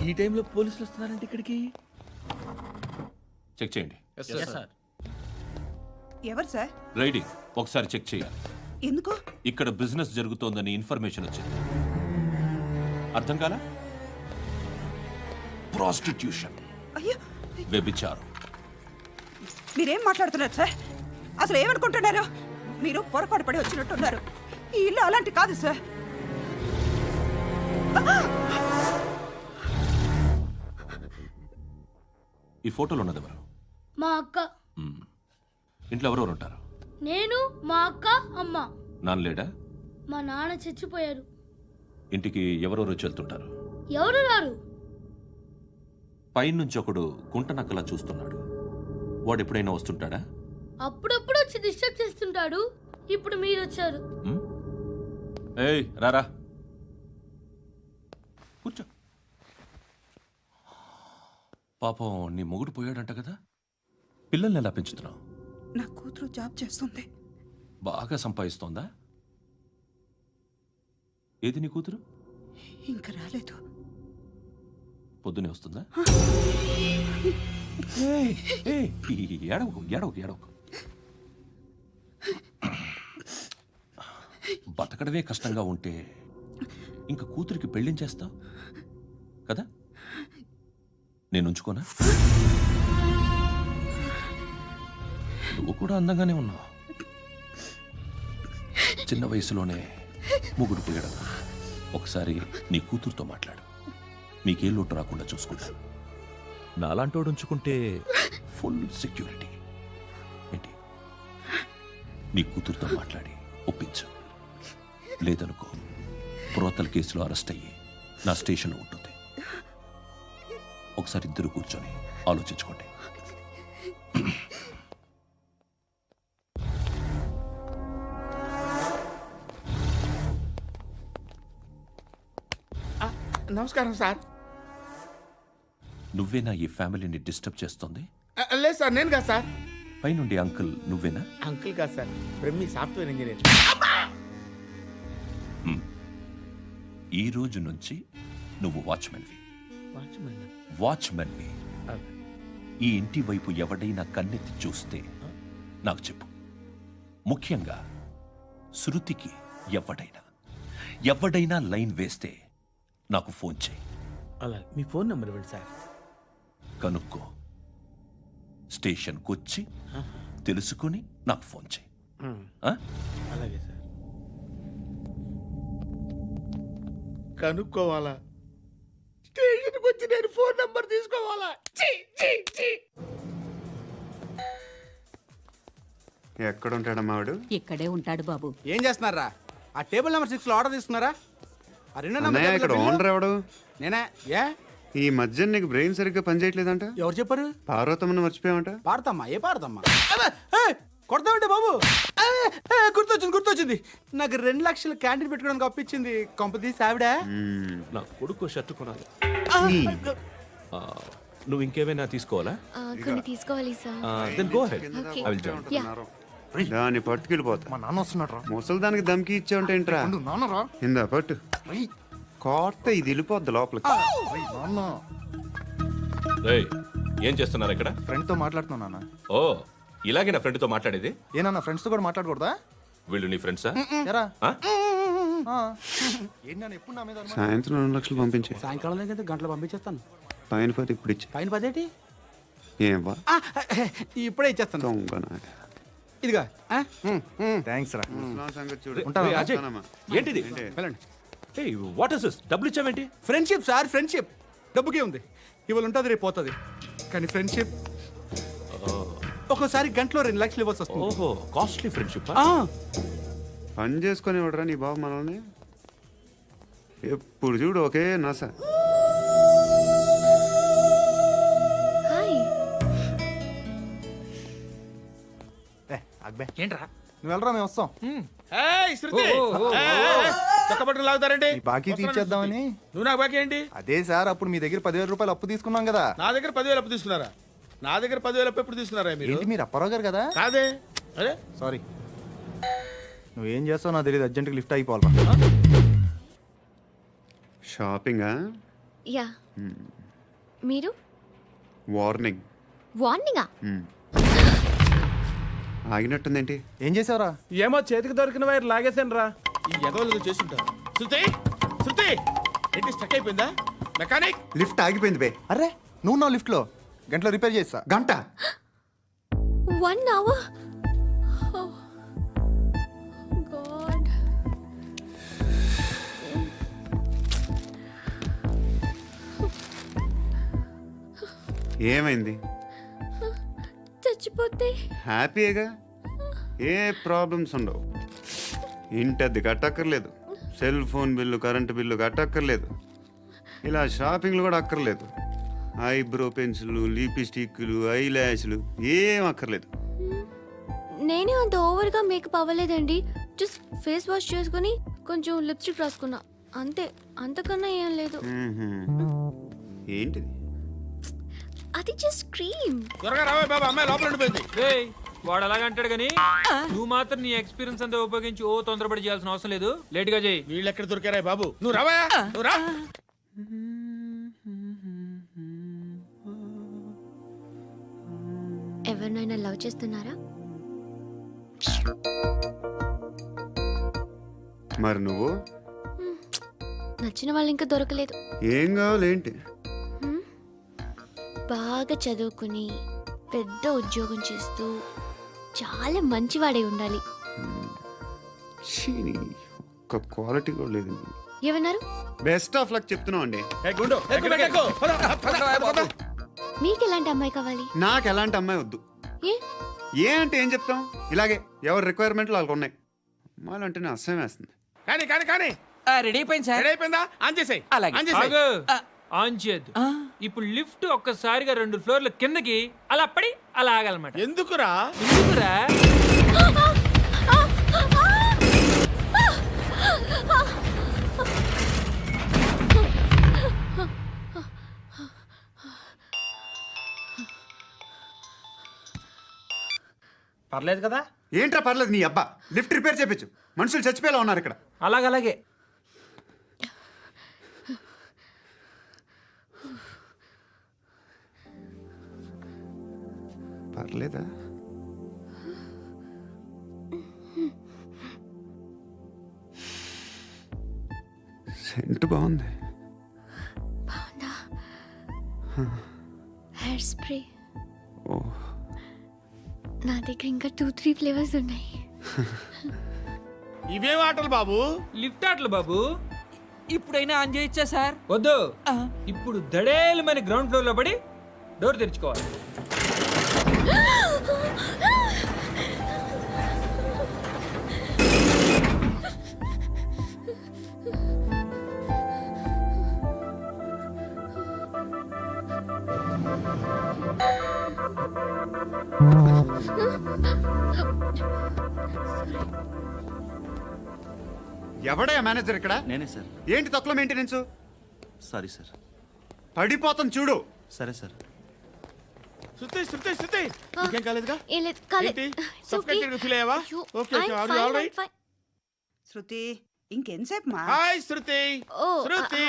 ఈ టైంలో పోలీసులు వస్తున్నారంటే ఇక్కడికి. చెక్ చేయండి. ఎవరు సార్? రైడింగ్ ఒకసారి చెక్ చేయాలి. ఎందుకు? ఇక్కడ బిజినెస్ జరుగుతోందని ఇన్ఫర్మేషన్ వచ్చింది. అర్థం కాలా? ప్రాస్టిట్యూషన్, అయ్యో, వ్యభిచారం. మీరేం మాట్లాడుతున్నారు సార్? అసలు ఏమనుకుంటున్నారు? మీరు పొరపాటు పడి వచ్చినట్టున్నారు. ఈ ఇల్లు అలాంటి కాదు సార్. ఈ ఫోటోలో ఉన్నది ఎవరు? మా అక్క. ఇంట్లో ఎవరెవరు ఉంటారు? నేను, మా అక్క, అమ్మ. నాన్న లేడా? మా నాన్న చచ్చిపోయారు. ఇంటికి ఎవరెవరు వచ్చి వెళ్తుంటారు? ఎవరు రారు. పైనుంచి ఒకడు గుంట నక్కలా చూస్తున్నాడు. వాడు ఎప్పుడైనా వస్తుంటాడా? అప్పుడప్పుడు వచ్చి డిస్టర్బ్ చేస్తుంటాడు. ఇప్పుడు మీరు వచ్చారు. ఏయ్ రారా, కూర్చో. పాపం నీ మొగుడు పోయాడంట కదా, పిల్లల్ని ఎలా పెంచుతున్నావు? నా కూతురు జాబ్ చేస్తుంది. బాగా సంపాదిస్తోందా? ఏది నీ కూతురు? ఇంకా రాలేదు. పొద్దునే వస్తుందా? ఏడవకు ఏడవకు ఏడవకు. బతకడమే కష్టంగా ఉంటే ఇంకా కూతురికి పెళ్ళించేస్తావు కదా? నేను ఉంచుకోనా? నువ్వు కూడా అందంగానే ఉన్నావు. చిన్న వయసులోనే ముగ్గురు పోయడం. ఒకసారి నీ కూతురుతో మాట్లాడు. మీకే లోటు రాకుండా చూసుకుంటాను. నాలాంటోడు ఉంచుకుంటే ఫుల్ సెక్యూరిటీ. ఏంటి, నీ కూతురుతో మాట్లాడి ఒప్పించు. లేదనుకో, ప్రోతల కేసులో అరెస్ట్ అయ్యి నా స్టేషన్లో ఉంటుంది. ఒకసారి ఇద్దరు కూర్చొని ఆలోచించుకోండి. నమస్కారం సార్. నువ్వేనా ఈ ఫ్యామిలీని డిస్టర్బ్ చేస్తుంది? లేదు సార్, నేను కాదు సార్. పైనుండి అంకుల్ నువ్వేనా? అంకుల్ కాదు సార్, బ్రహ్మి సాఫ్ట్వేర్ ఇంజనీర్. ఈ రోజు నుంచి నువ్వు వాచ్మెన్వి. వాచ్మెన్వి. ఈ ఇంటి వైపు ఎవడైనా కన్నెత్తి చూస్తే నాకు చెప్పు. ముఖ్యంగా శృతికి ఎవడైనా లైన్ వేస్తే నాకు ఫోన్ చేయి. అలా మీ ఫోన్ నెంబర్ ఇవ్వండి సార్. కనుక్కో, స్టేషన్కి వచ్చి తెలుసుకుని నాకు ఫోన్ చేయి. అలాగే సార్. కనుక్కోవాలా? స్టేషన్కి వచ్చి నేను ఫోన్ నెంబర్ తీసుకోవాలా? ఎక్కడ ఉంటాడమ్మా వాడు? ఇక్కడే ఉంటాడు బాబు. ఏం చేస్తున్నారా? ఆ టేబుల్ నెంబర్ 6 లో ఆర్డర్ తీసుకున్నారా? ఆ రెండో నెంబర్ ఇక్కడ ఓనర్ ఎవడు? నేనే. ఏ ఈ మధ్య నీకు బ్రెయిన్ సరిగ్గా పనిచేయట్లేదంట. ఎవరు చెప్పారు? పార్వతమ్మను మర్చిపోయామంట. పాడతామ్మా? ఏ పాడతామ్మా? కొడతామంటే బాబు. గుర్తొచ్చింది. నాకు 2 లక్షలు క్యాంటీన్ పెట్టుకోవడానికి అప్పించింది కొంపదీసి ఆవిడ. నా కొడుకు షర్ట్ కొనాలి. నువ్వు ఇంకేమైనా తీసుకోవాలా? కొన్ని తీసుకోవాలి sir. Then go ahead. Okay. I will join. దాన్ని పట్టుకెళ్ళిపోతా. మా నాన్న వస్తున్నాడు రా. ముసలి దానికి దమ్కి ఇచ్చావుంటే ఏంట్రా? నాన్నరా ఇందా పట్టు. కోర్త ఇది వెళ్ళిపోద్ది లోపలికి. నాన్న రేయ్, ఏం చేస్తున్నారు ఇక్కడ? ఫ్రెండ్ తో మాట్లాడుతున్నా నాన్న. ఓ, ఇలాగే నా ఫ్రెండ్తో మాట్లాడేది? ఏనా ఫ్రెండ్స్ తో కూడా మాట్లాడకూడదా? వీళ్ళు నీ ఫ్రెండ్సా? ఎరా ఆ? ఏంటి నాన్న ఎప్పుడు నా మీద అనుమానం? సాయంత్రం 2 లక్షలు పంపించే. సాయంకాలం దగ్గర గంటలు పంపించేస్తాను. పైన పోతే ఇప్పుడు ఇచ్చే. పైన 10 ఏంటి? ఏం వా ఇప్పుడే ఇచ్చేస్తాను. దొంగనా. ఇదిగా థ్యాంక్స్ రా. ముసలాం సంగతి చూడు. ఉంటాను. రేయ్, అజయ్, ఉంటానమ్మా. ఏంటిది? వెళ్ళండి. ఏయ్, వాట్ ఇస్ దిస్? డబ్బులు ఇచ్చావేంటి? Friendship sir, friendship. డబ్బుకే ఉంది. ఇవాళ ఉంటుంది, రేపు పోతుంది. కానీ ఫ్రెండ్షిప్ ఒక్కోసారి గంటలో 2 లక్షలు ఇవ్వాల్సి వస్తుంది. ఓహో, కాస్ట్లీ ఫ్రెండ్షిప్. పని చేసుకొని ఇవ్వడరా నీ బాబు మనల్ని. ఎప్పుడు చూడు ఒకే నస. హాయ్. అక్బే ఏంట్రా? నువ్వు వెళ్ళరా, మేము వస్తాం. శృతి, చక్కబట్టుకుని లాగుతారండి. ఈ బాకీ తీర్చేద్దామని. నువ్వు నాకు బాకీ ఏంటి? అదే సార్, అప్పుడు మీ దగ్గర 10,000 రూపాయలు అప్పు తీసుకున్నాం కదా. నా దగ్గర 10,000 అప్పు తీసుకున్నారా? నా దగ్గర 10,000 అప్పు ఎప్పుడు తీసుకున్నారా మీరు? ఏంటి మీరు అప్పారావు గారు కదా? కాదే. అరే సారీ. నువ్వేం చేస్తావు నాకు తెలియదు, అర్జెంట్గా లిఫ్ట్ అయిపోవాలి. షాపింగా? యా మీరు వార్నింగ్. వార్నింగా? ఆగినట్టుందేంటి? ఏం చేసావురా? ఏమో చేతికి దొరికిన వైర్ లాగేసాను రా. ఈ ఎగవలు చేస్తుంటారు. శృతి శృతి ఏంటి స్టక్ అయిపోయిందా? మెకానిక్ లిఫ్ట్ ఆగిపోయింది బే. అరే నువ్వు నా లిఫ్ట్ లో గంటలో రిపేర్ చేస్తా. గంట 1 hour? Oh. God. ఏమైంది? చచ్చిపోతే హ్యాపీగా, ఏ ప్రాబ్లమ్స్ ఉండవు. ఇంటి అద్దె కట్టక్కర్లేదు, cell phone bill, current bill కట్టక్కర్లేదు, ఇలా షాపింగ్లు కూడా అక్కర్లేదు. ఐబ్రో పెన్సిల్లు, లిప్స్టిక్లు, ఐ ల్యాష్లు ఏం అక్కర్లేదు. నేనే అంత ఓవర్గా మేకప్ అవ్వలేదండి. జస్ట్ ఫేస్ వాష్ చేసుకుని కొంచెం లిప్స్టిక్ రాసుకున్నా అంతే. అంతకన్నా ఏం లేదు. ఏంటిది? అది జస్ట్ క్రీమ్. త్వరగా రావే బాబా, అమ్మాయి లోపల ఉండిపోయింది. రేయ్, వాడు అలాగంటాడు కానీ నువ్వు మాత్రం నీ ఎక్స్పీరియన్స్ అంతా ఉపయోగించి తొందరపడి చేయాల్సిన అవసరం లేదు. లేట్ గా చేయి. వీళ్ళు ఎక్కడ దొరికారా బాబు? నువ్వు రావా, నువ్వు రా. ఎవరినైనా లవ్ చేస్తున్నారా? మరి నువ్వు? నచ్చిన వాళ్ళు ఇంకా దొరకలేదు. ఏం కావాలి ఏంటి? బాగా చదువుకుని పెద్ద ఉద్యోగం చేస్తూ చాలా మంచివాడే ఉండాలి. ఛీ, ఒక్క క్వాలిటీ కూడా లేదు. ఏమన్నారు? బెస్ట్ ఆఫ్ లక్ చెప్తున్నావు అండి. ఏ గుండు, ఎక్కు, ఎక్కు. పద, పద, పద. మీకు ఎలాంటి అమ్మాయి కావాలి? నాకు ఎలాంటి అమ్మాయి వద్దు. ఏ? ఏ అంటే ఏం చెప్తాం, ఇలాగే ఎవరి రిక్వైర్మెంట్లు వాళ్ళకు ఉన్నాయి. అమ్మాయిలు అంటేనే అసహ్యం వేస్తుంది. కానీ కానీ కానీ రెడీ అయిపోయింది సార్. రెడీ అయిపోయిందా? ఆన్ చేసేయ్. అలాగే. ఆన్ చేసేయ్. ఆగు. ఆన్ చేయద్దు. ఇప్పుడు లిఫ్ట్ ఒక్కసారిగా 2 ఫ్లోర్ల కిందకి అలా పడి అలా ఆగాలన్నమాట. ఎందుకురా? ఎందుకురా? పర్లేదు కదా? ఏంట్రా పర్లేదు నీ అబ్బా. లిఫ్ట్ రిపేర్ చేయించు, మనుషులు చచ్చిపోయేలా ఉన్నారు ఇక్కడ. అలాగలాగే. పర్లేదా? సెంట్ బాగుంది. బాగుందా? Hair spray. ఓ, నా దగ్గర ఇంకా 2-3 ఫ్లేవర్స్ ఉన్నాయి. ఇవేం ఆటలు బాబు? లిఫ్ట్ ఆటలు బాబు. ఇప్పుడైనా ఆన్ చేయొచ్చా సార్? వద్దు. ఇప్పుడు దడేలు మన గ్రౌండ్ ఫ్లోర్ లో పడి డోర్ తెరుచుకోవాలి. ఎవడయ్యా మేనేజర్ ఇక్కడ? నేనే సార్. ఏంటి తక్కువ మెయింటెనెన్స్? Sorry sir. పడిపోతాం చూడు. సరే సార్. శృతి శృతి శృతి ఇంకేం కాలేదుగా? ఏం లేదు, కాలేదు. ఏంటి? It's okay. Suffocated feel అయ్యావా? అయ్యో, Okay, okay. I'm Are you fine, all right? I'm fine. శృతి ఇంకెంతసేపు మా? Hi Shruti. Oh, Shruti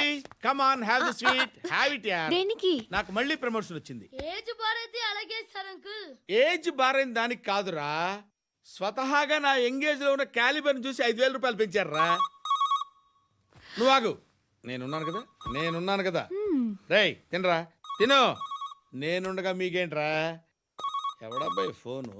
come on, have the sweet, have it యార్. దేనికి? నాకు మళ్ళీ ప్రమోషన్ వచ్చింది. ఏజ్ బారైతే అలాగే సార్ అంకుల్. ఏజ్ బారైన దానికి కాదురా, స్వతహాగా నా ఎంగేజ్ లో ఉన్న క్యాలిబర్ చూసి 5,000 రూపాయలు పెంచారా. నువ్వు ఆగు, నేనున్నాను కదా. రేయ్ తినరా, తిను. నేనుండగా మీకేంట్రా? ఎవడబ్బాయి ఫోను?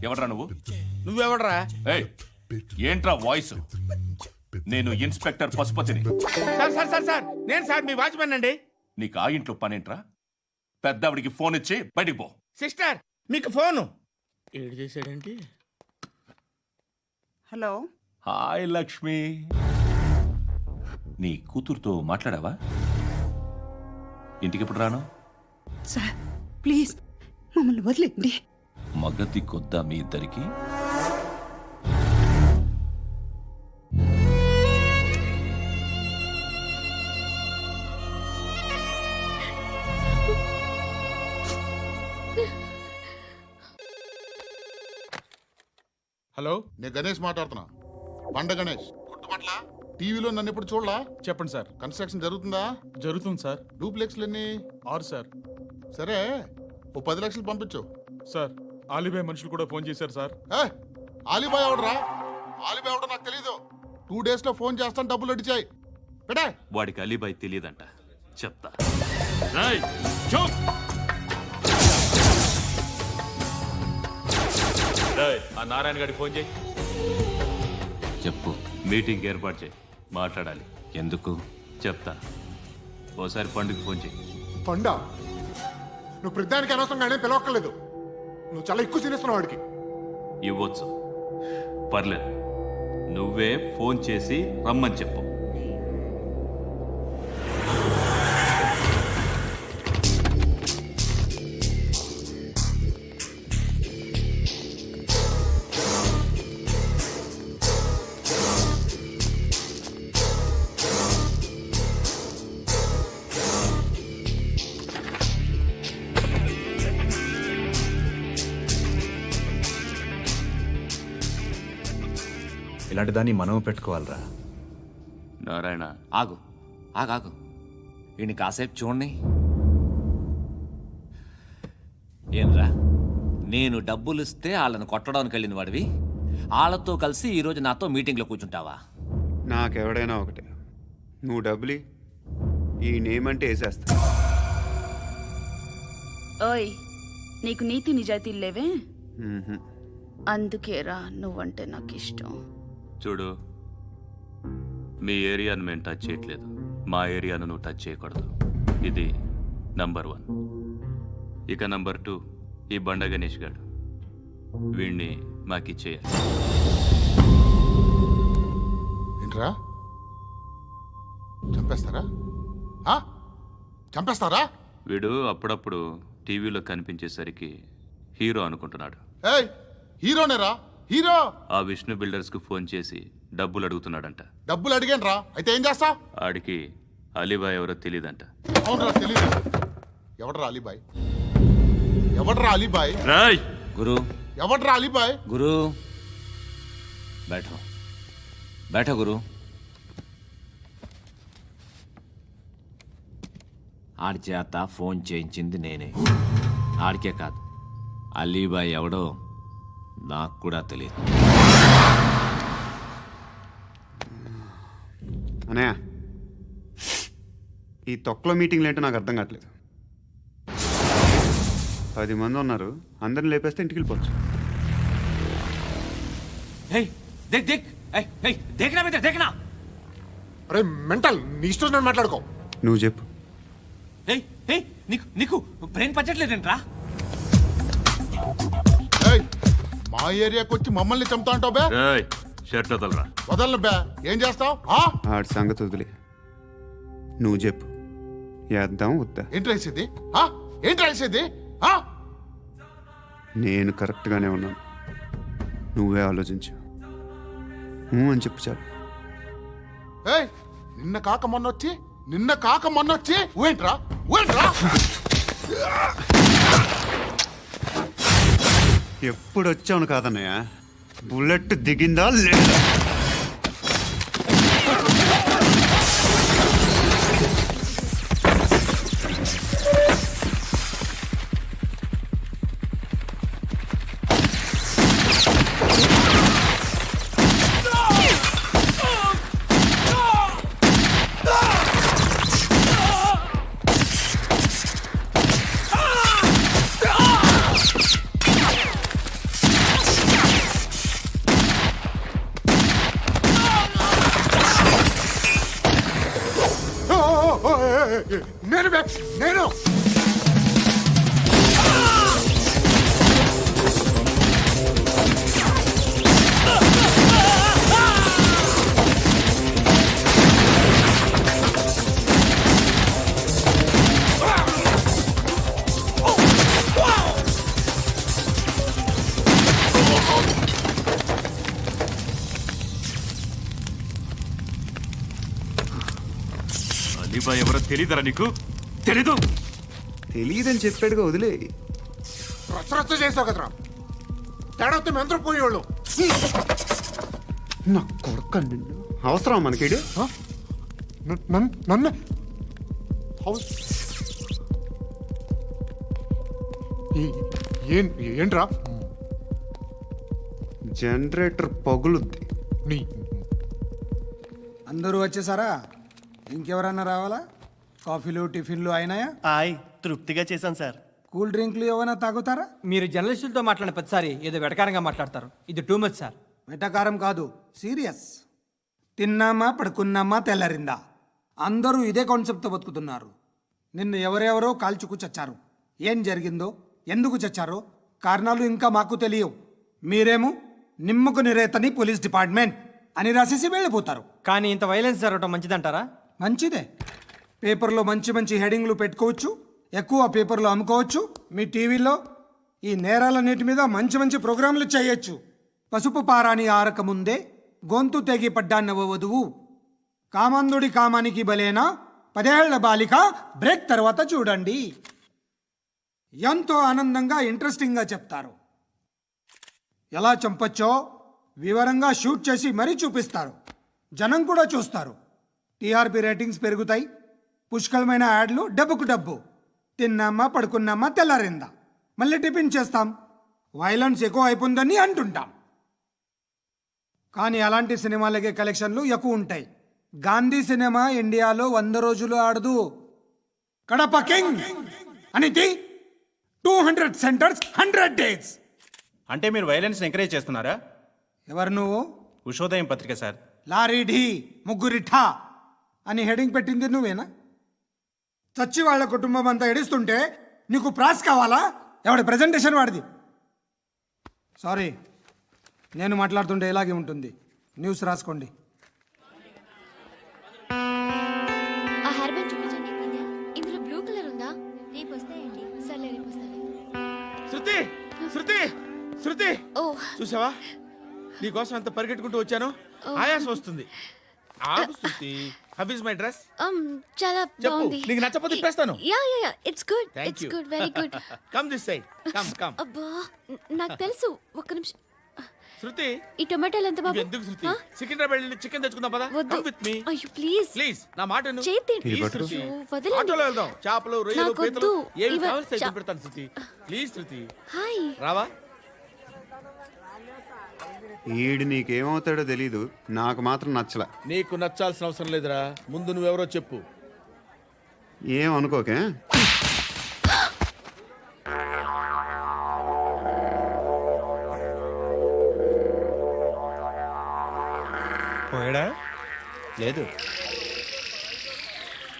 ఎవడ్రా నువ్వు? నువ్వెవడరా? ఏయ్, ఏంట్రా వాయిస్? నేను ఇన్స్పెక్టర్ పశుపతిని. సార్ నేను సార్ మీ వాచ్మెన్ అండి. నీకు ఆ ఇంట్లో పనేంట్రా? పెద్దవిడికి ఫోన్ ఇచ్చి బయటికి పో. సిస్టర్ మీకు ఫోను. ఏడు చేశాడేంటి? హలో. హాయ్ లక్ష్మి. నీ కూతురుతో మాట్లాడావా? ఇంటికి ఎప్పుడు రాను? సార్ ప్లీజ్ మమ్మల్ని వదిలేండి. మగతి కొద్దా మీ ఇద్దరికి? హలో, నేను గణేష్ మాట్లాడుతున్నా. బండ గణేష్ గుర్తుపట్ల టీవీలో నన్ను ఎప్పుడు చూడలా? చెప్పండి సార్. కన్స్ట్రక్షన్ జరుగుతుందా? జరుగుతుంది సార్. డూప్లెక్స్లు ఎన్ని? 6 సార్. సరే, ఓ 10 లక్షలు పంపించు. సార్, ఆలిబాయ్ మనుషులు కూడా ఫోన్ చేశారు సార్. ఆలిబాయ్ ఎవడరా? ఆలిబాయ్ ఎవడో నాకు తెలీదు. 2 days లో ఫోన్ చేస్తాను, డబ్బులు అడిచాయి పెడే. వాడికి అలీబాయ్ తెలియదంట, చెప్తా. ఆ నారాయణ గారికి ఫోన్ చేయి. చెప్పు. మీటింగ్ ఏర్పాటు చేయి, మాట్లాడాలి. ఎందుకు చెప్తా. ఓసారి పండుగ ఫోన్ చేయి. పండా నువ్వు ప్రతిదానికి అనవసరంగానే పిలవక్కర్లేదు. నువ్వు చాలా ఎక్కువ సీనిస్తున్నావు వాడికి. ఇవ్వచ్చు, పర్లేదు. నువ్వే ఫోన్ చేసి రమ్మని చెప్పు. ఇలాంటి దాన్ని మనం పెట్టుకోవాలరా. నారాయణ, ఆగు ఆగాగు, వీడిని కాసేపు చూడండి. ఏంరా, నేను డబ్బులు ఇస్తే వాళ్ళని కొట్టడానికి వెళ్ళిన వాడివి, వాళ్ళతో కలిసి ఈరోజు నాతో మీటింగ్లో కూర్చుంటావా? నాకెవడైనా ఒకటే. నువ్వు డబ్బులి, ఈ నేమ్ అంటే వేసేస్తా. ఓయ్, నీకు నీతి నిజాయితీలు లేవే, మ్మ్హ్మ్. అందుకేరా నువ్వంటే నాకు ఇష్టం. చూడు, మీ ఏరియాను మేము టచ్ చేయట్లేదు, మా ఏరియాను నువ్వు టచ్ చేయకూడదు. ఇది నంబర్ 1. ఇక నంబర్ 2, ఈ బండ గణేష్ గాడు, వీణ్ణి మాకిచ్చేయాలి. ఏంట్రా, చంపేస్తారా? చంపేస్తారా? వీడు అప్పుడప్పుడు టీవీలో కనిపించేసరికి హీరో అనుకుంటున్నాడు. ఏయ్, హీరోనేరా, హీరో. ఆ విష్ణు బిల్డర్స్కు ఫోన్ చేసి డబ్బులు అడుగుతున్నాడంట. డబ్బులు అడిగాను రా, అయితే ఏం చేస్తా? ఆడికి అలీబాయ్ ఎవరో తెలియదంట. అవునరా, తెలీదు. ఎవడరా అలీబాయ్? ఎవడరా అలీబాయ్? రాయ్ గురు, ఎవడరా అలీబాయ్? గురు बैठो बैठो గురు. ఆడి చేత ఫోన్ చేయించింది నేనే. ఆడికే కాదు, అలీబాయ్ ఎవడో నాకు కూడా తెలియదు. అనయ్య, ఈ తొక్కలో మీటింగ్లు ఏంటో నాకు అర్థం కావట్లేదు. 10 మంది ఉన్నారు, అందరిని లేపేస్తే ఇంటికి వెళ్ళిపోవచ్చు. దేక్ దేక్, దేఖనా బేటా దేఖనా. అరే మెంటల్, నీ ఇష్టం నేను మాట్లాడుకో. నువ్వు చెప్పు. నీకు నీకు బ్రెయిన్ పచ్చట్లేదంట్రా. ఏయ్, మా ఏరియాకి వచ్చి మమ్మల్ని చంపుతా అంటావు బే? రాయ్, షర్ట్ వదలరా. వదలను బే. ఏం చేస్తావు? ఆడి సంగతి వదిలే, నువ్వు చెప్పు. వేద్దాం వద్దా? ఏంటి రాసేది? ఏంటి రాసేది? నేను కరెక్ట్గానే ఉన్నాను, నువ్వే ఆలోచించు. అని చెప్పు చాలు. ఏయ్, నిన్న కాక మొన్నొచ్చి ఊయంట్రా. ఎప్పుడు వచ్చావును కాదన్నయ్య, బుల్లెట్ దిగిందా లేదా? నేను అలీబాయ్ ఎవరో తెలీదరా నీకు? తెలీదు? తెలియదని చెప్పాడుగా, వదిలే. రచ్చ చేసావు కదరా. తేడా వస్తే మెంతరం పోయేవాళ్ళు. నా కొడుకు నిన్ను అవసరం మనకిడు నన్ను హౌస్ ఏంట్రా జనరేటర్ పగులుద్ది. నీ అందరూ వచ్చేసారా? ఇంకెవరన్నా రావాలా? కాఫీలు టిఫిన్లు అయినాయా? తృప్తిగా చేశాను సార్. కూల్ డ్రింక్లు ఏమైనా తాగుతారా? మీరు జర్నలిస్టులతో మాట్లాడిన ప్రతిసారి ఏదో వెటకారంగా మాట్లాడతారు. ఇది టూ మచ్ సార్. వెటకారం కాదు, సీరియస్. తిన్నామా పడుకున్నామా తెల్లరిందా, అందరూ ఇదే కాన్సెప్ట్తో బతుకుతున్నారు. నిన్ను ఎవరెవరో కాల్చుకు చచ్చారు. ఏం జరిగిందో, ఎందుకు చచ్చారో కారణాలు ఇంకా మాకు తెలియవు. మీరేమో నిమ్మకు నిరేతని పోలీస్ డిపార్ట్మెంట్ అని రాసేసి వెళ్ళిపోతారు. కానీ ఇంత వైలెన్స్ జరగడం మంచిదంటారా? మంచిదే. పేపర్లో మంచి మంచి హెడింగ్లు పెట్టుకోవచ్చు, ఎక్కువ పేపర్లు అమ్ముకోవచ్చు. మీ టీవీలో ఈ నేరాలన్నిటి మీద మంచి మంచి ప్రోగ్రాంలు చేయొచ్చు. పసుపు పారాని ఆరక ముందే గొంతు తెగి పడ్డాన్నవ వధువు, కామందుడి కామానికి బలేనా 10 ఏళ్ల బాలిక బ్రేక్ తర్వాత చూడండి. ఎంతో ఆనందంగా ఇంట్రెస్టింగ్గా చెప్తారు. ఎలా చంపచ్చో వివరంగా షూట్ చేసి మరీ చూపిస్తారు. జనం కూడా చూస్తారు. టీఆర్పీ రేటింగ్స్ పెరుగుతాయి. పుష్కలమైన యాడ్లు, డబ్బుకు డబ్బు. తిన్నామా పడుకున్నామా తెల్లారిందా, మళ్ళీ టిఫిన్ చేస్తాం. వైలెన్స్ ఎక్కువ అయిపోయిందని అంటుంటాం. కానీ అలాంటి సినిమాలకే కలెక్షన్లు ఎక్కువ ఉంటాయి. గాంధీ సినిమా ఇండియాలో 100 రోజులు ఆడదు. కడప కింగ్ అనితి 200 సెంటర్స్ 100 డేస్. అంటే మీరు వైలెన్స్ ఎంకరేజ్ చేస్తున్నారా? ఎవరు నువ్వు? ఉషోదయం పత్రిక సార్. లారీ ఢీ ముగ్గురిఠా అని హెడింగ్ పెట్టింది నువ్వేనా? చచ్చి వాళ్ళ కుటుంబం అంతా ఎడుస్తుంటే నీకు ప్రాస్ కావాలా? ఎవడి ప్రజెంటేషన్ వాడిది. సారీ, నేను మాట్లాడుతుంటే ఇలాగే ఉంటుంది. న్యూస్ రాసుకోండి. ఆ హెయిర్ బ్యాండ్ చూపించండి. ఇందులో బ్లూ కలర్ ఉందా? రేపు వస్తాయండి. సర్లే, రేపు వస్తాయి. శృతి శృతి శృతి, ఓ చూసావా నీకోసం ఎంత పరిగెట్టుకుంటూ వచ్చాను. ఆయాసం వస్తుంది. ఆగు Shruti. How is my dress? చాలా చెప్పు. బాగుంది. నీకు నచ్చకపోతే తిప్పేస్తాను. Yeah it's good. Thank it's you. Good, very good. Come this side. Come. అబ్బా, నాకు తెలుసు. ఒక్క నిమిషం. శృతి, ఈ టొమాటోలు ఎంత బాబు? ఎందుకు శృతి? సికింద్రాబాద్ వెళ్ళి చికెన్ తెచ్చుకుందాం పదా. వద్దు. కమ్ విత్ మీ అయ్యో ప్లీజ్ ప్లీజ్. నా మాట విను. చేతి Please, శృతి. వదలండి. ఆటోలో వెళ్దాం. చేపలు, రొయ్యలు, నాకు పీతలు వద్దు. ఏమి ఇవ- కావాలి చా- పెడతాను శృతి. Please Shruti. హాయ్. రావా? ఈడు నీకేమవుతాడో తెలీదు, నాకు మాత్రం నచ్చలా. నీకు నచ్చాల్సిన అవసరం లేదురా. ముందు నువ్వెవరో చెప్పు. ఏం అనుకోకే. పోయాడా? లేదు,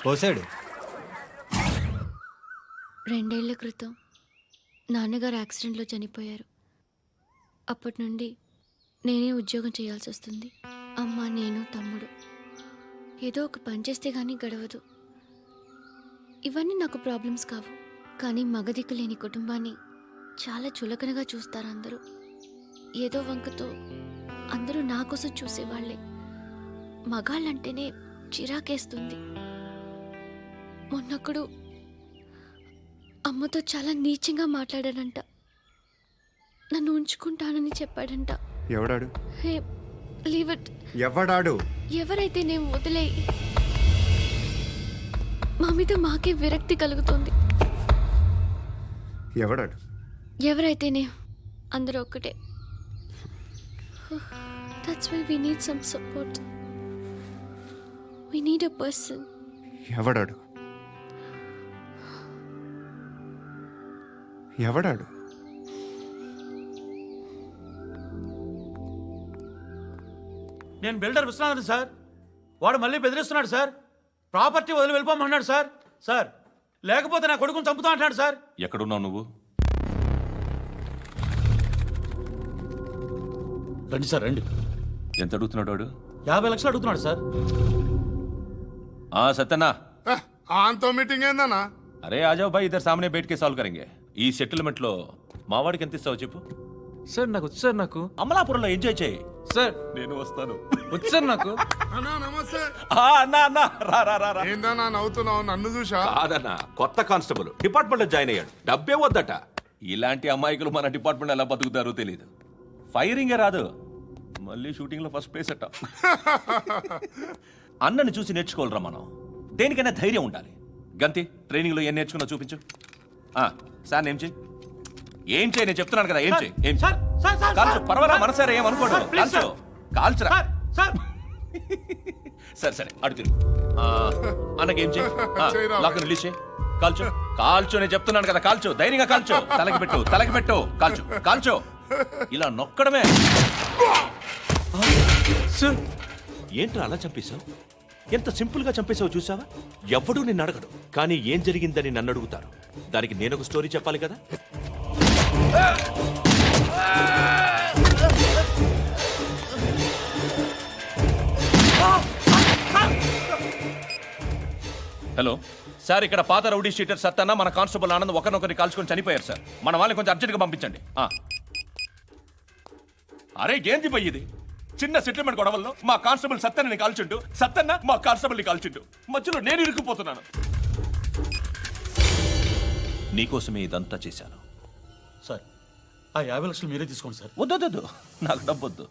పోసాడు. 2 ఏళ్ల క్రితం నాన్నగారు యాక్సిడెంట్లో చనిపోయారు. అప్పటి నుండి నేనే ఉద్యోగం చేయాల్సి వస్తుంది. అమ్మ, నేను, తమ్ముడు ఏదో ఒక పని చేస్తే కానీ గడవదు. ఇవన్నీ నాకు ప్రాబ్లమ్స్ కావు. కానీ మగదిక్కు లేని కుటుంబాన్ని చాలా చులకనగా చూస్తారు అందరూ. ఏదో వంకతో అందరూ నా కోసం చూసేవాళ్లే. మగాళ్ళంటేనే చిరాకేస్తుంది. మొన్నొక్కడు అమ్మతో చాలా నీచంగా మాట్లాడాడంట. నన్ను ఉంచుకుంటానని చెప్పాడంట. ఎవడాడు? హే, లీవ్ ఇట్. ఎవడాడు? ఎవరైతే నేను వదిలే. మా మీద మాకే విరక్తి కలుగుతుంది. ఎవడాడు? ఎవరైతేనే అందరూ ఒక్కటే. That's why we need some support. We need a person. ఎవడాడు? ఎవడాడు? నేను బిల్డర్ విశ్వనాథన్ సార్. వాడు మళ్ళీ బెదిరిస్తున్నాడు సార్. ప్రాపర్టీ వదిలి వెళ్ళిపోమన్నాడు సార్. సార్, లేకపోతే నా కొడుకుని చంపుతా అంటాడు సార్. ఎక్కడున్నావు నువ్వు? రండి సార్, రండి. ఎంత అడుగుతున్నాడు వాడు? 50 లక్షలు అడుగుతున్నాడు సార్. సత్యనా, ఆంతో మీటింగ్ ఏందన్నా? అరే ఆజావ్ భాయ్, ఇద్దరు సామనే బయట కే సాల్వ్ కరెంగే. ఈ సెటిల్మెంట్ లో మావాడికి ఎంత ఇస్తావు చెప్పు. సార్ నాకు వచ్చు సార్. నాకు అమలాపురంలో ఎంజాయ్ చేయి సార్. నేను వస్తాను. వచ్చు సార్ నాకు. అన్నా నమస్తే. అన్నా అన్నా, రా రా రా రా. ఏందన్నా నవ్వుతున్నావు? నన్ను చూసా? కాదన్నా, కొత్త కానిస్టేబుల్ డిపార్ట్మెంట్ లో జాయిన్ అయ్యాడు. డబ్బే వద్దట. ఇలాంటి అమాయకులు మన డిపార్ట్మెంట్ ఎలా బతుకుతారో తెలియదు. ఫైరింగే రాదు, మళ్ళీ షూటింగ్లో ఫస్ట్ ప్లేస్ అట్ట. అన్నని చూసి నేర్చుకోవాలరా మనం. దేనికైనా ధైర్యం ఉండాలి. గంతి ట్రైనింగ్లో ఏం నేర్చుకున్నా చూపించు. సార్ ఏం చేయి, ఏం చేయి, నేను చెప్తున్నాను కదా, ఏం చేయి, ఏం చేయి. కాల్చు, పర్వాలా, మనసారా ఏమనుకోడు, కాల్చు, కాల్చురా. సరే సరే అడు తిరుగు. అన్నకేం చేయి, లాక్ రిలీజ్ చేయి, కాల్చు, కాల్చు, నేను చెప్తున్నాను కదా, కాల్చు, ధైర్యంగా కాల్చు, తలకి పెట్టు, తలకి పెట్టు, కాల్చు, కాల్చు, ఇలా నొక్కడమే. ఏంట్రా అలా చంపేశావు? ఎంత సింపుల్ గా చంపేశావు చూసావా? ఎవడూ నిన్ను అడగడు, కానీ ఏం జరిగిందని నన్ను అడుగుతారు. దానికి నేను ఒక స్టోరీ చెప్పాలి కదా. హలో సార్, ఇక్కడ పాత రౌడీ షీటర్ సత్తన్న మన కానిస్టేబుల్ ఆనంద్ ఒకరినొకరిని కాల్చుకొని చనిపోయారు సార్. మన వాళ్ళని కొంచెం అర్జెంట్గా పంపించండి. అరే ఏంది పోయి ఇది? చిన్న సెటిల్మెంట్ గొడవల్లో మా కానిస్టేబుల్ సత్తన్నని కాల్చుంటూ, సత్తన్న మా కానిస్టేబుల్ని కాల్చుంటూ, మధ్యలో నేను ఇరుక్కుపోతున్నాను. నీకోసమే ఇదంతా చేశాను సార్. ఆ 50 లక్షలు మీరే తీసుకోండి సార్. వద్దొద్దు, నాకు డబ్బొద్దు.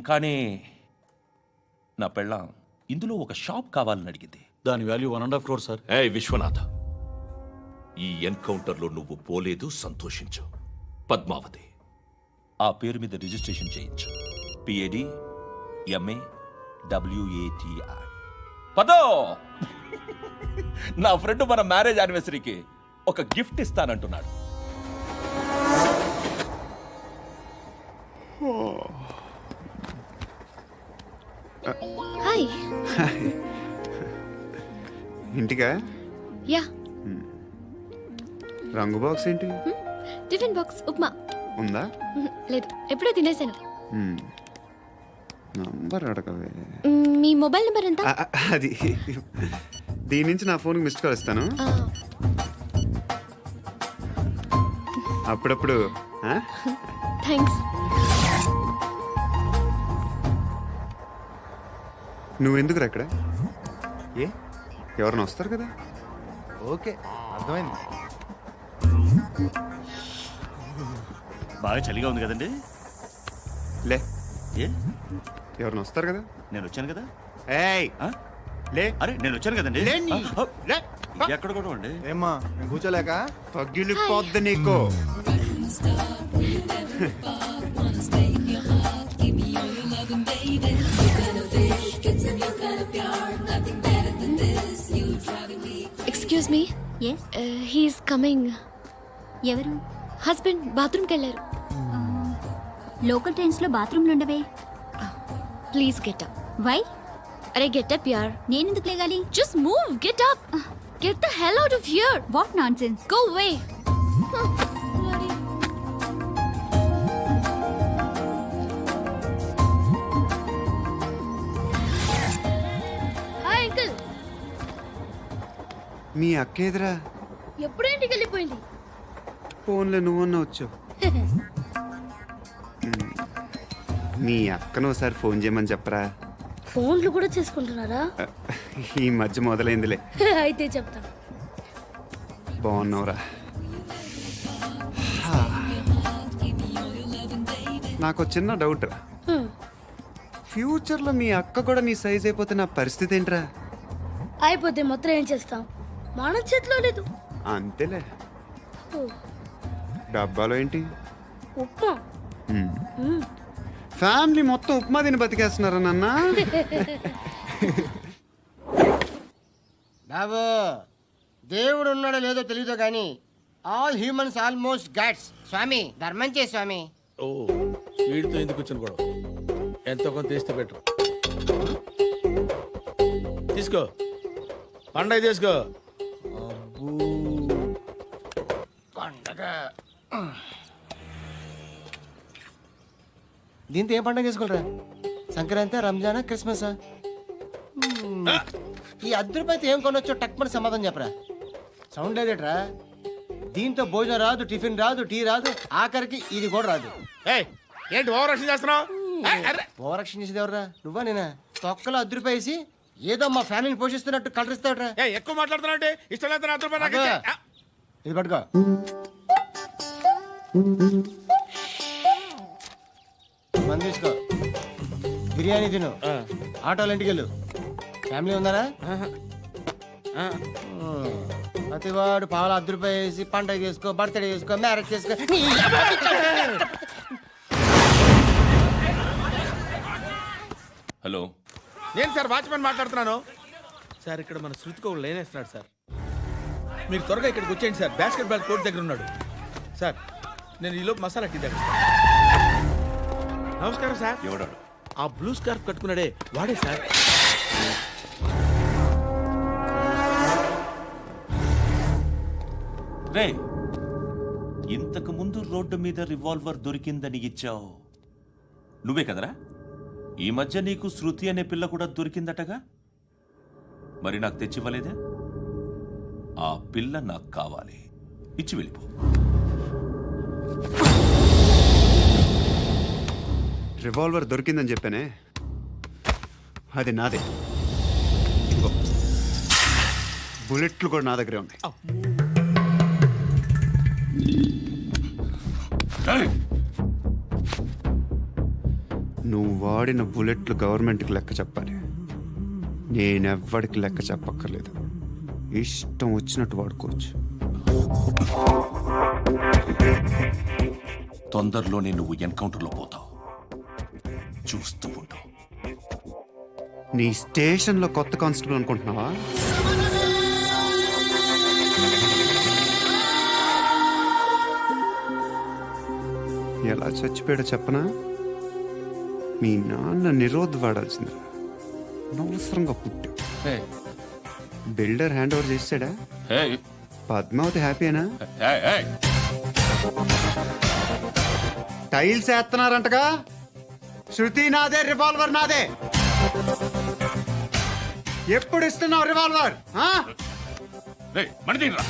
కానీ నా పెళ్ళాం ఇందులో ఒక షాప్ కావాలని అడిగింది. దాని వాల్యూ 1.5 crore సార్. ఏ విశ్వనాథ, ఈ ఎన్కౌంటర్లో నువ్వు పోలేదు, సంతోషించు. పద్మావతి ఆ పేరు మీద రిజిస్ట్రేషన్ చేయించు. PAD MA WATI. పదో, నా ఫ్రెండ్ మన మ్యారేజ్ యానివర్సరీకి ఒక గిఫ్ట్ ఇస్తానంటున్నాడు. హాయ్. ఇంటికా? యా. రంగు బాక్స్ ఏంటి? Tiffin box upma. ఉందా? లేదు, ఎప్పుడో తినేసాను. నంబర్ అడగవే. మీ మొబైల్ నెంబర్ ఎంత? అది దీని నుంచి నా ఫోన్కి మిస్డ్ కాల్ ఇస్తాను. అప్పుడప్పుడు. థ్యాంక్స్. నువ్వెందుకు అక్కడ? ఏ ఎవరైనా వస్తారు కదా. ఓకే, అర్థమైంది. బాగా చలిగా ఉంది కదండి. లే, ఏ ఎవరైనా వస్తారు కదా. నేను వచ్చాను కదా. ఏయ్ లే. అరే నేను వచ్చాను కదండి. లే. ఎక్కడ కూడా అండి. ఏమ్మా కూర్చోలేక తగ్గిలిపోద్ది నీకు. Excuse me. He's coming. ఎవరు? హస్బెండ్ బాత్రూమ్కి వెళ్ళారు. లోకల్ ట్రైన్స్ లో బాత్రూమ్లు ఉండవే. Please get up. వై? అరే గెట్ అప్ యార్. నేనెందుకు లేగాలి? Just move, get up. Get the hell out of here. What nonsense. Go away. Hi uncle. మీ అక్క ఎదురా? ఎప్పుడు ఇంటికి వెళ్ళిపోయింది? ఫోన్లో నువ్వన్నా వచ్చావు. మీ అక్కను ఒకసారి ఫోన్ చేయమని చెప్పరా. ఫోన్లు కూడా చేసుకుంటున్నారా? ఈ మధ్య మొదలైందిలే. అయితే చెప్తాను. బాగున్నావురా? నాకు చిన్న డౌట్ రా. ఫ్యూచర్లో మీ అక్క కూడా నీ సైజ్ అయిపోతే నా పరిస్థితి ఏంట్రా? అయిపోతే మొత్తం ఏం చేస్తాం? మన చేతిలో లేదు. అంతేలే. డబ్బాలో ఏంటి? ఉప్మా. ఫ్యామిలీ మొత్తం ఉప్మా తిని బతికేస్తున్నారా నాన్న? బాబు, దేవుడు ఉన్నాడో లేదో తెలియదు కానీ ఆల్ హ్యూమన్స్ ఆల్మోస్ట్ గాడ్స్. స్వామి ధర్మం చే స్వామి. ఓ, వీడితో ఎందుకు వచ్చిన గొడవ? ఎంతో కొంత తీస్తే పెట్టు. తీసుకో, పండగ తీసుకో. పండగ దీంతో ఏం పండగ చేసుకోలేరా? సంక్రాంతి, రంజానా, క్రిస్మసా? ఈ ₹10 ఏం కొనొచ్చో టక్మని సమాధానం చెప్పరా. సౌండ్ లేదేట్రా? దీంతో భోజనం రాదు, టిఫిన్ రాదు, టీ రాదు, ఆఖరికి ఇది కూడా రాదు. ఏంటి ఓవర్ యాక్షన్ చేస్తున్నావు? ఓవర్ యాక్షన్ చేసేది ఎవరా? నువ్వా నేనా? తొక్కలో ₹10 వేసి ఏదో మా ఫ్యామిలీని పోషిస్తున్నట్టు కలరిస్తావుట్రా. ఎక్కువ మాట్లాడుతున్నావు. ఇష్టం లేదు ₹10 ఇది పట్టుకో. మంది తీసుకో బిర్యానీ తిను ఆటోలు ఇంటికి వెళ్ళు ఫ్యామిలీ ఉన్నారా ప్రతివాడు పావులు ₹10 వేసి పండగ చేసుకో బర్త్డే చేసుకో మ్యారేజ్ చేసుకో హలో నేను సార్ వాచ్మెన్ మాట్లాడుతున్నాను సార్. ఇక్కడ మన శృతికో లేనేస్తున్నాడు సార్. మీరు త్వరగా ఇక్కడికి వచ్చేయండి సార్. బాస్కెట్ బాల్ కోర్ట్ దగ్గర ఉన్నాడు సార్. నేను ఈలోపు మసాలా టీ దగ్గర. నమస్కారం సార్. ఎవడాడు? ఆ బ్లూ స్కార్ఫ్ కట్టుకున్నాడే వాడే సార్. రే ఇంతకు ముందు రోడ్డు మీద రివాల్వర్ దొరికిందని ఇచ్చావు నువ్వే కదరా? ఈ మధ్య నీకు శృతి అనే పిల్ల కూడా దొరికిందటగా, మరి నాకు తెచ్చివ్వలేదే? ఆ పిల్ల నాకు కావాలి, ఇచ్చి వెళ్ళిపో. రివాల్వర్ దొరికిందని చెప్పానే, అది నాదే. ఇదిగో, బుల్లెట్లు కూడా నా దగ్గరే ఉన్నాయి. నువ్వు వాడిన బుల్లెట్లు గవర్నమెంట్కి లెక్క చెప్పాలి. నేనెవ్వడికి లెక్క చెప్పక్కర్లేదు. ఇష్టం వచ్చినట్టు వాడుకోవచ్చు. తొందరలోనే నువ్వు ఎన్కౌంటర్లో పోతావు, చూస్తూ ఉంటావు. నీ స్టేషన్లో కొత్త కానిస్టేబుల్ అనుకుంటున్నావా? ఎలా చచ్చిపోయాడో చెప్పనా? మీ నాన్న నిరోధ్ వాడాల్సింది, అనవసరంగా పుట్టావు. బిల్డర్ హ్యాండ్ ఓవర్ చేసాడా? పద్మావతి హ్యాపీనా? టైల్స్ వేస్తున్నారంటగా. శృతి నాదే, రివాల్వర్ నాదే. ఎప్పుడు ఇస్తున్నావు రివాల్వర్? మణిదీన్ రా.